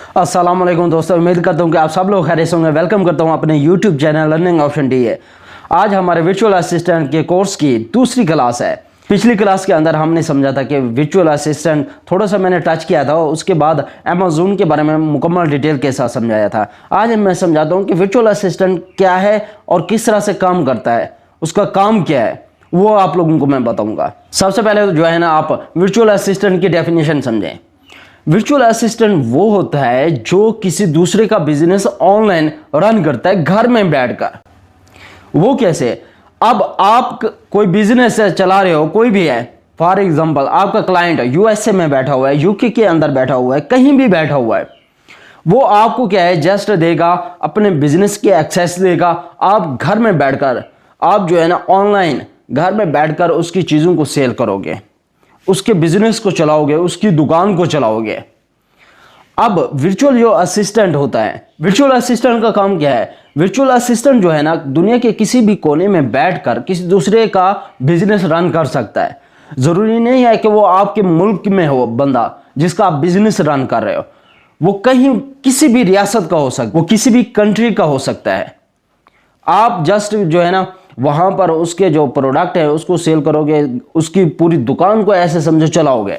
अस्सलाम वालेकुम दोस्तों, उम्मीद करता हूँ कि आप सब लोग खैरियत से होंगे। वेलकम करता हूँ अपने YouTube channel learning option D है। आज हमारे वर्चुअल असिस्टेंट के कोर्स की दूसरी क्लास है। पिछली क्लास के अंदर हमने समझा था कि वर्चुअल असिस्टेंट थोड़ा सा मैंने टच किया था, उसके बाद अमेज़न के बारे में मुकम्मल डिटेल के साथ समझाया था। आज मैं समझाता हूँ कि वर्चुअल असिस्टेंट क्या है और किस तरह से काम करता है, उसका काम क्या है, वो आप लोगों को मैं बताऊँगा। सबसे पहले जो है ना, आप वर्चुअल असिस्टेंट की डेफिनेशन समझें। वर्चुअल असिस्टेंट वो होता है जो किसी दूसरे का बिजनेस ऑनलाइन रन करता है घर में बैठकर। वो कैसे? अब आप कोई बिजनेस चला रहे हो, कोई भी है, फॉर एग्जांपल आपका क्लाइंट यूएसए में बैठा हुआ है, यूके के अंदर बैठा हुआ है, कहीं भी बैठा हुआ है, वो आपको क्या है, जस्ट देगा, अपने बिजनेस के एक्सेस देगा। आप घर में बैठकर आप जो है ना ऑनलाइन घर में बैठकर उसकी चीजों को सेल करोगे, उसके बिजनेस को चलाओगे, उसकी दुकान को चलाओगे। अब वर्चुअल जो असिस्टेंट होता है, वर्चुअल असिस्टेंट का काम क्या है? वर्चुअल असिस्टेंट जो है ना, दुनिया के किसी भी कोने में बैठकर किसी दूसरे का बिजनेस रन कर सकता है। जरूरी नहीं है कि वो आपके मुल्क में हो बंदा जिसका आप बिजनेस रन कर रहे हो, वो कहीं किसी भी रियासत का हो सकता है, वो किसी भी कंट्री का हो सकता है। आप जस्ट जो है ना वहां पर उसके जो प्रोडक्ट है उसको सेल करोगे, उसकी पूरी दुकान को ऐसे समझो चलाओगे।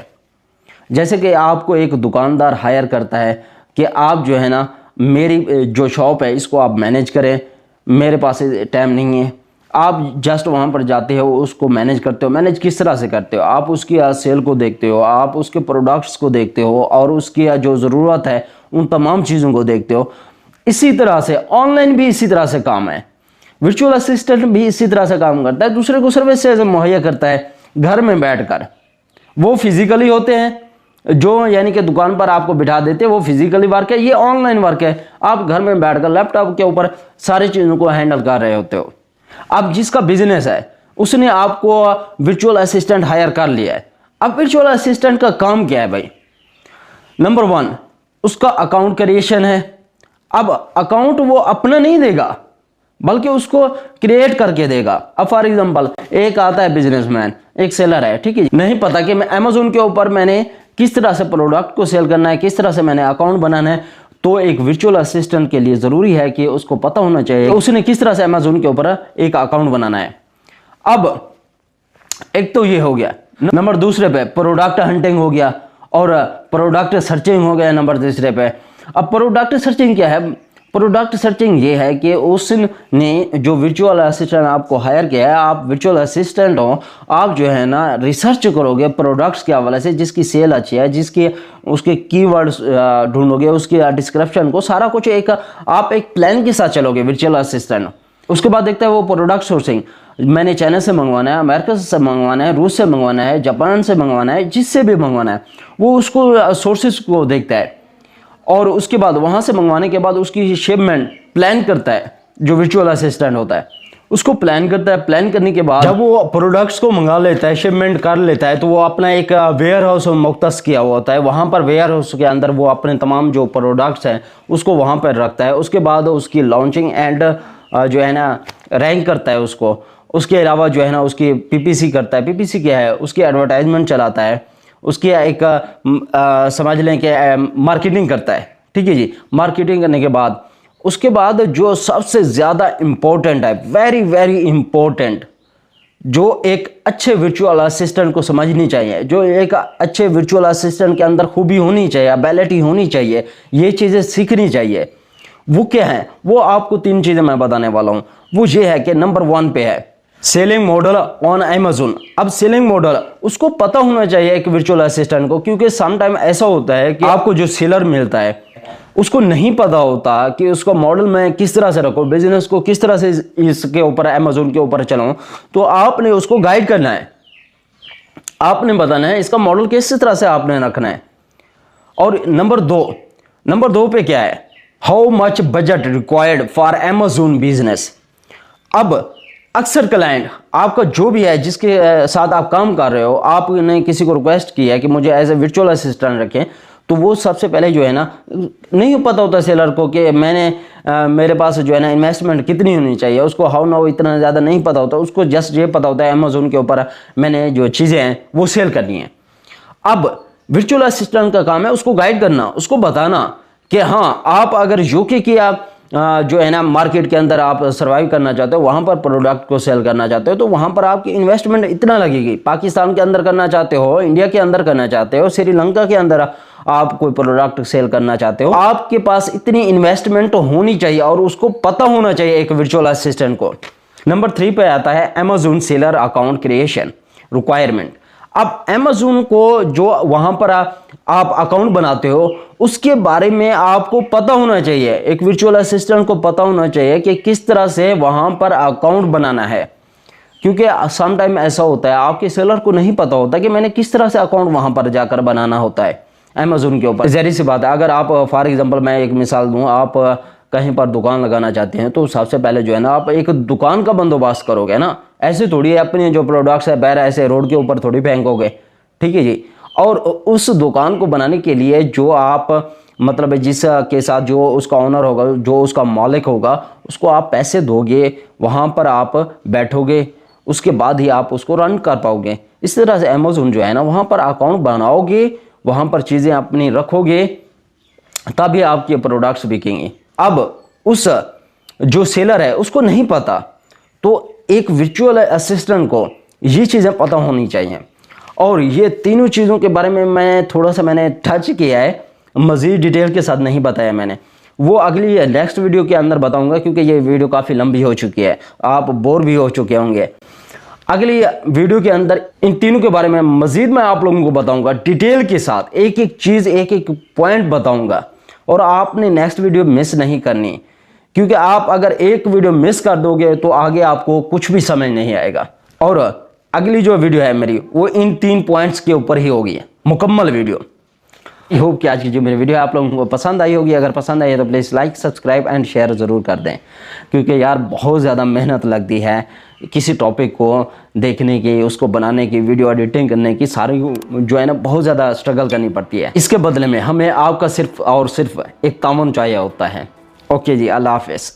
जैसे कि आपको एक दुकानदार हायर करता है कि आप जो है ना मेरी जो शॉप है इसको आप मैनेज करें, मेरे पास टाइम नहीं है। आप जस्ट वहां पर जाते हो, उसको मैनेज करते हो। मैनेज किस तरह से करते हो? आप उसकी सेल को देखते हो, आप उसके प्रोडक्ट्स को देखते हो और उसकी जो ज़रूरत है उन तमाम चीज़ों को देखते हो। इसी तरह से ऑनलाइन भी इसी तरह से काम है। वर्चुअल असिस्टेंट भी इसी तरह से काम करता है, दूसरे को सर्विसेज मुहैया करता है घर में बैठकर। वो फिजिकली होते हैं, जो यानी कि दुकान पर आपको बिठा देते हैं, वो फिजिकली वर्क है। ये ऑनलाइन वर्क है, आप घर में बैठकर लैपटॉप के ऊपर सारी चीज़ों को हैंडल कर रहे होते हो। अब जिसका बिजनेस है उसने आपको वर्चुअल असिस्टेंट हायर कर लिया है। अब वर्चुअल असिस्टेंट का काम क्या है भाई? नंबर 1 उसका अकाउंट क्रिएशन है। अब अकाउंट वो अपना नहीं देगा बल्कि उसको क्रिएट करके देगा। अब फॉर एग्जांपल एक आता है बिजनेसमैन, एक सेलर है, ठीक है, नहीं पता कि मैं अमेज़न के ऊपर मैंने किस तरह से प्रोडक्ट को सेल करना है, किस तरह से मैंने अकाउंट बनाना है। तो एक वर्चुअल असिस्टेंट के लिए जरूरी है कि उसको पता होना चाहिए उसने किस तरह से अमेज़न के ऊपर एक अकाउंट बनाना है। अब एक तो ये हो गया। नंबर दूसरे पे प्रोडक्ट हंटिंग हो गया और प्रोडक्ट सर्चिंग हो गया नंबर तीसरे पे। अब प्रोडक्ट सर्चिंग क्या है? प्रोडक्ट सर्चिंग ये है कि उसने जो वर्चुअल असिस्टेंट आपको हायर किया है, आप वर्चुअल असिस्टेंट हो, आप जो है ना रिसर्च करोगे प्रोडक्ट्स के हवाले से, जिसकी सेल अच्छी है, जिसकी उसके कीवर्ड्स ढूंढोगे, उसकी डिस्क्रिप्शन को सारा कुछ आप एक प्लान के साथ चलोगे वर्चुअल असिस्टेंट। उसके बाद देखता है वो प्रोडक्ट सोर्सिंग, मैंने चाइना से मंगवाना है, अमेरिका से मंगवाना है, रूस से मंगवाना है, जापान से मंगवाना है, जिससे भी मंगवाना है वो उसको सोर्सेस को देखता है और उसके बाद वहां से मंगवाने के बाद उसकी शिपमेंट प्लान करता है। जो वर्चुअल असिस्टेंट होता है उसको प्लान करता है। प्लान करने के बाद जब वो प्रोडक्ट्स को मंगा लेता है, शिपमेंट कर लेता है, तो वो अपना एक वेयर हाउस मुख्तस किया हुआ होता है। वहां पर वेयर हाउस के अंदर वो अपने तमाम जो प्रोडक्ट्स हैं उसको वहां पर रखता है। उसके बाद उसकी लॉन्चिंग एंड जो है ना रैंक करता है उसको। उसके अलावा जो है ना उसकी पीपीसी करता है। पीपीसी क्या है? उसकी एडवर्टाइजमेंट चलाता है, उसकी एक समझ लें कि मार्केटिंग करता है, ठीक है जी। मार्केटिंग करने के बाद उसके बाद जो सबसे ज़्यादा इम्पोर्टेंट है, वेरी वेरी इम्पोर्टेंट, जो एक अच्छे वर्चुअल असिस्टेंट को समझनी चाहिए, जो एक अच्छे वर्चुअल असिस्टेंट के अंदर खूबी होनी चाहिए, एबिलिटी होनी चाहिए, ये चीज़ें सीखनी चाहिए, वो क्या है? वो आपको 3 चीज़ें मैं बताने वाला हूँ। वो ये है कि नंबर 1 पे है सेलिंग मॉडल ऑन अमेज़न। अब सेलिंग मॉडल उसको पता होना चाहिए एक वर्चुअल असिस्टेंट को, क्योंकि समटाइम ऐसा होता है कि आपको जो सेलर मिलता है उसको नहीं पता होता कि उसका मॉडल मैं किस तरह से रखूं, बिजनेस को किस तरह से इसके ऊपर अमेज़न के ऊपर चलाऊं। तो आपने उसको गाइड करना है, आपने बताना है इसका मॉडल किस तरह से आपने रखना है। और नंबर 2 पे क्या है? How much budget required for Amazon business. अब अक्सर क्लाइंट आपका जो भी है जिसके साथ आप काम कर रहे हो, आपने किसी को रिक्वेस्ट किया है कि मुझे एज ए वर्चुअल असिस्टेंट रखें, तो वो सबसे पहले जो है ना नहीं पता होता सेलर को कि मेरे पास जो है ना इन्वेस्टमेंट कितनी होनी चाहिए। उसको हाउ नाउ इतना ज़्यादा नहीं पता होता, उसको जस्ट ये पता होता है अमेज़न के ऊपर मैंने जो चीज़ें हैं वो सेल करनी है। अब वर्चुअल असिस्टेंट का काम है उसको गाइड करना, उसको बताना कि हाँ, आप अगर यूके की आप जो है ना मार्केट के अंदर आप सर्वाइव करना चाहते हो, वहाँ पर प्रोडक्ट को सेल करना चाहते हो, तो वहाँ पर आपकी इन्वेस्टमेंट इतना लगेगी। पाकिस्तान के अंदर करना चाहते हो, इंडिया के अंदर करना चाहते हो, श्रीलंका के अंदर आप कोई प्रोडक्ट सेल करना चाहते हो, आपके पास इतनी इन्वेस्टमेंट होनी चाहिए और उसको पता होना चाहिए एक वर्चुअल असिस्टेंट को। नंबर 3 पे आता है Amazon seller account creation requirement. अब अमेज़न को जो वहां पर आप अकाउंट बनाते हो उसके बारे में आपको पता होना चाहिए, एक वर्चुअल असिस्टेंट को पता होना चाहिए कि किस तरह से वहां पर अकाउंट बनाना है। क्योंकि सम टाइम ऐसा होता है आपके सेलर को नहीं पता होता कि मैंने किस तरह से अकाउंट वहां पर जाकर बनाना होता है अमेज़न के ऊपर। ज़ाहिर सी बात है, अगर आप फॉर एग्जांपल मैं एक मिसाल दूं, आप कहीं पर दुकान लगाना चाहते हैं तो सबसे पहले जो है ना आप एक दुकान का बंदोबस्त करोगे ना, ऐसे थोड़ी अपने जो प्रोडक्ट्स है बैर ऐसे रोड के ऊपर थोड़ी फेंकोगे, ठीक है जी। और उस दुकान को बनाने के लिए जो आप मतलब जिसके साथ जो उसका ओनर होगा, जो उसका मालिक होगा, उसको आप पैसे दोगे, वहाँ पर आप बैठोगे, उसके बाद ही आप उसको रन कर पाओगे। इस तरह से अमेज़न जो है ना वहाँ पर अकाउंट बनाओगे, वहाँ पर चीज़ें अपनी रखोगे, तभी आपके प्रोडक्ट्स बिकेंगे। अब उस जो सेलर है उसको नहीं पता, तो एक वर्चुअल असिस्टेंट को ये चीज़ें पता होनी चाहिए। और ये तीनों चीज़ों के बारे में मैं थोड़ा सा मैंने टच किया है, मज़ीद डिटेल के साथ नहीं बताया मैंने, वो अगली नेक्स्ट वीडियो के अंदर बताऊंगा, क्योंकि ये वीडियो काफ़ी लंबी हो चुकी है, आप बोर भी हो चुके होंगे। अगली वीडियो के अंदर इन तीनों के बारे में मज़ीद मैं आप लोगों को बताऊंगा डिटेल के साथ, एक एक चीज़ एक एक पॉइंट बताऊंगा, और आपने नेक्स्ट वीडियो मिस नहीं करनी, क्योंकि आप अगर एक वीडियो मिस कर दोगे तो आगे आपको कुछ भी समझ नहीं आएगा। और अगली जो वीडियो है मेरी वो इन 3 पॉइंट्स के ऊपर ही होगी, मुकम्मल वीडियो। आई होप कि आज की जो मेरी वीडियो आप लोगों को पसंद आई होगी। अगर पसंद आई है तो please like, subscribe and share ज़रूर कर दें, क्योंकि यार बहुत ज़्यादा मेहनत लगती है किसी टॉपिक को देखने की, उसको बनाने की, वीडियो एडिटिंग करने की, सारी जो है ना बहुत ज़्यादा स्ट्रगल करनी पड़ती है। इसके बदले में हमें आपका सिर्फ और सिर्फ एक ताउन चाहिए होता है। ओके जी, अल्लाह हाफ़िज़।